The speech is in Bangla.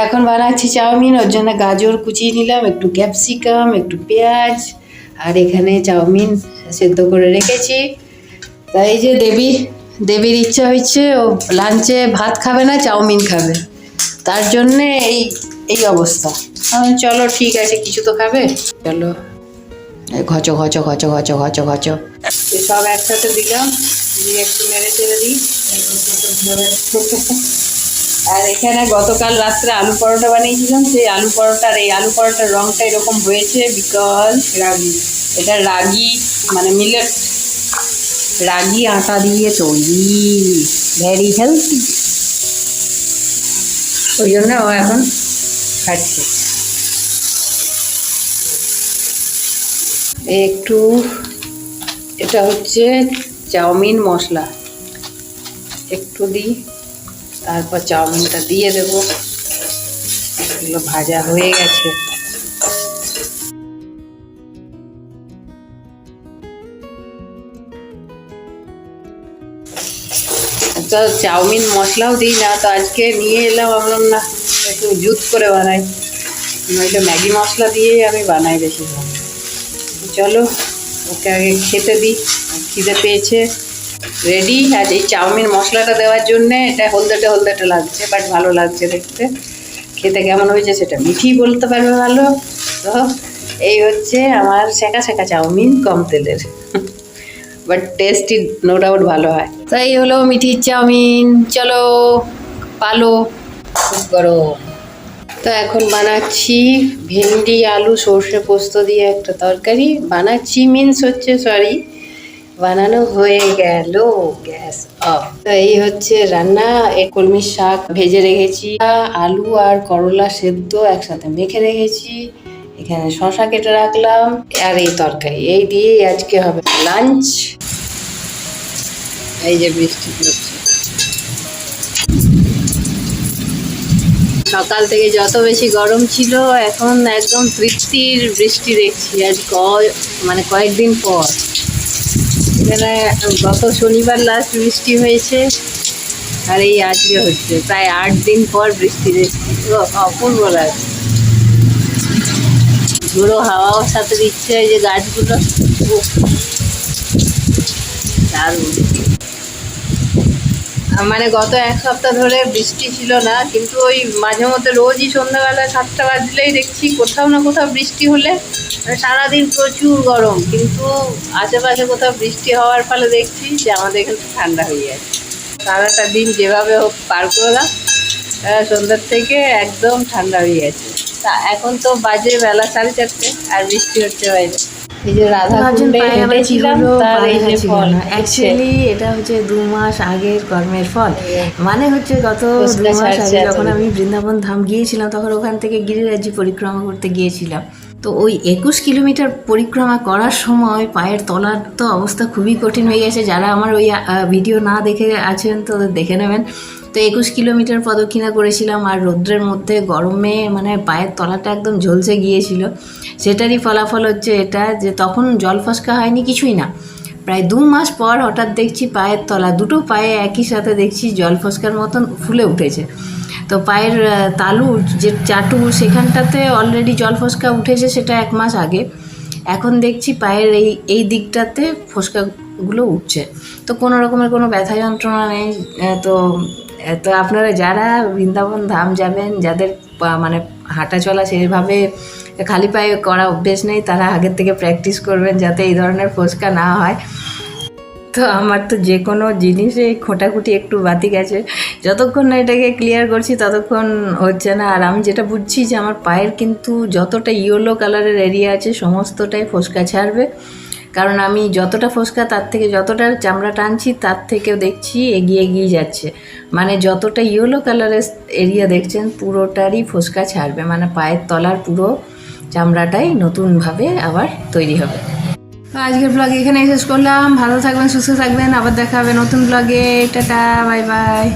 এখন বানাচ্ছি চাউমিন, ওর জন্য গাজর কুচিয়ে নিলাম, একটু ক্যাপসিকাম, একটু পেঁয়াজ, আর এখানে চাউমিন সেদ্ধ করে রেখেছি। তাই যে দেবীর ইচ্ছা হয়েছে ও লাঞ্চে ভাত খাবে না, চাউমিন খাবে, তার জন্যে এই অবস্থা। চলো ঠিক আছে, কিছু তো খাবে, চলো। ঘচো ঘচো ঘচো ঘচো ঘচো ঘচো সব একসাথে দিলাম, দিয়ে একটু নেড়ে চেড়ে দিই। আর এখানে গতকাল রাত্রে আলু পরোটা বানিয়েছিলাম, সেই আলু পরোটার রংটা এরকম হয়েছে বিকজ এটা রাগি মানে মিলেট, রাগি আটা দিয়ে তৈরি, ভেরি হেলদি, ওই জন্য ও এখন খাচ্ছে। একটু এটা হচ্ছে চাউমিন মশলা, একটু দিই, তারপর চাউমিনটা দিয়ে দেবো। এগুলো ভাজা হয়ে গেছে। তো চাউমিন মশলাও দিই না, তো আজকে নিয়ে এলাম, ভাবলাম না একটু জুত করে বানাই, নইলে ম্যাগি মশলা দিয়েই আমি বানাই বেশিরভাগ। চলো ওকে আগে খেতে দিই, খিদে পেয়েছে। রেডি। আর এই চাউমিন মশলাটা দেওয়ার জন্যে এটা হলদেটে হলদেটে লাগছে, বাট ভালো লাগছে দেখতে। খেতে কেমন হয়েছে সেটা মিঠি বলতে পারবে ভালো। তো এই হচ্ছে আমার সেকা সেকা চাউমিন, কম তেলের, বাট টেস্টি নো ডাউট ভালো হয়। তাই হলো মিঠির চাউমিন। চলো পালো, খুব গরম। তো এখন বানাচ্ছি ভেন্ডি আলু সর্ষে পোস্ত দিয়ে একটা তরকারি বানাচ্ছি, বানানো হয়ে গেল, গ্যাস অফ। তো এই হচ্ছে রান্না। এই কলমির শাক ভেজে রেখেছি, আলু আর করলা সেদ্ধ একসাথে মেখে রেখেছি, এখানে শশা কেটে রাখলাম, আর এই তরকারি, এই দিয়েই আজকে হবে লাঞ্চ। এই যে বৃষ্টি পড়ছে, সকাল থেকে যত বেশি গরম ছিল, এখন একদম তৃপ্তির বৃষ্টি দেখছি। আজ কয়েকদিন পর, এখানে গত শনিবার লাস্ট বৃষ্টি হয়েছে, আর এই আজকে হচ্ছে, প্রায় 8 দিন পর বৃষ্টি দেখছি। অপূর্ব লাগছে, ঝোড়ো হাওয়াও সাথে দিচ্ছে, এই যে গাছগুলো দারুণ। গত 1 সপ্তাহ ধরে বৃষ্টি ছিল না, কিন্তু ওই মাঝে মধ্যে রোজই সন্ধ্যাবেলা 7টা বাজলেই দেখছি কোথাও না কোথাও বৃষ্টি হলে, সারাদিন প্রচুর গরম, কিন্তু আশেপাশে কোথাও বৃষ্টি হওয়ার ফলে দেখছি যে আমাদের এখানে ঠান্ডা হয়ে যাচ্ছে। সারাটা দিন যেভাবে হোক পার করলাম, সন্ধ্যার থেকে একদম ঠান্ডা হয়ে গেছে। তা এখন তো বাজে বেলা 4:30, আর বৃষ্টি হচ্ছে বাইরে। এই যে রাধাকুণ্ডে হেঁটেছিলাম, তার এই যে ফল, অ্যাকচুয়ালি এটা হচ্ছে 2 মাস আগের কর্মের ফল। হচ্ছে গত 2 মাস আগে যখন আমি বৃন্দাবন ধাম গিয়েছিলাম, তখন ওখান থেকে গিরিরাজ্য পরিক্রমা করতে গিয়েছিলাম। তো ওই 21 কিলোমিটার পরিক্রমা করার সময় পায়ের তলার তো অবস্থা খুবই কঠিন হয়ে গেছে। যারা আমার ওই ভিডিও না দেখে আছেন তো দেখে নেবেন। তো 21 কিলোমিটার পদক্ষিণা করেছিলাম, আর রৌদ্রের মধ্যে গরমে পায়ের তলাটা একদম ঝলসে গিয়েছিল। সেটারই ফলাফল হচ্ছে এটা, যে তখন জল ফসকা হয়নি, কিছুই না। প্রায় 2 মাস পর হঠাৎ দেখছি পায়ের তলা, দুটো পায়ে একই সাথে দেখছি জল ফসকার মতন ফুলে উঠেছে। তো পায়ের তালুর যে চাটু, সেখানটাতে অলরেডি জল ফসকা উঠেছে, সেটা 1 মাস আগে। এখন দেখছি পায়ের এই দিকটাতে ফসকাগুলো উঠছে। তো কোনো রকমের কোনো ব্যথা যন্ত্রণা নেই। তো আপনারা যারা বৃন্দাবন ধাম যাবেন, যাদের হাঁটা চলা সেভাবে খালি পায়ে করা অভ্যেস নেই, তারা আগের থেকে প্র্যাকটিস করবেন যাতে এই ধরনের ফোসকা না হয়। তো আমার তো যে কোনো জিনিসে খোঁটাখুটি একটু বাতি গেছে, যতক্ষণ না এটাকে ক্লিয়ার করছি ততক্ষণ হচ্ছে না। আর আমি যেটা বুঝছি যে আমার পায়ের কিন্তু যতটা ইয়েলো কালারের এরিয়া আছে সমস্তটাই ফোসকা ছাড়বে, কারণ আমি যতটা ফোসকা তার থেকে যতটা চামড়া টানছি তার থেকেও দেখছি এগিয়ে যাচ্ছে। যতটা ইয়েলো কালারের এরিয়া দেখছেন পুরোটারই ফোসকা ছাড়বে, পায়ের তলার পুরো চামড়াটাই নতুনভাবে আবার তৈরি হবে। আজকের ব্লগ এখানে শেষ করলাম। ভালো থাকবেন, সুস্থ থাকবেন, আবার দেখা হবে নতুন ব্লগে। Tata, bye bye.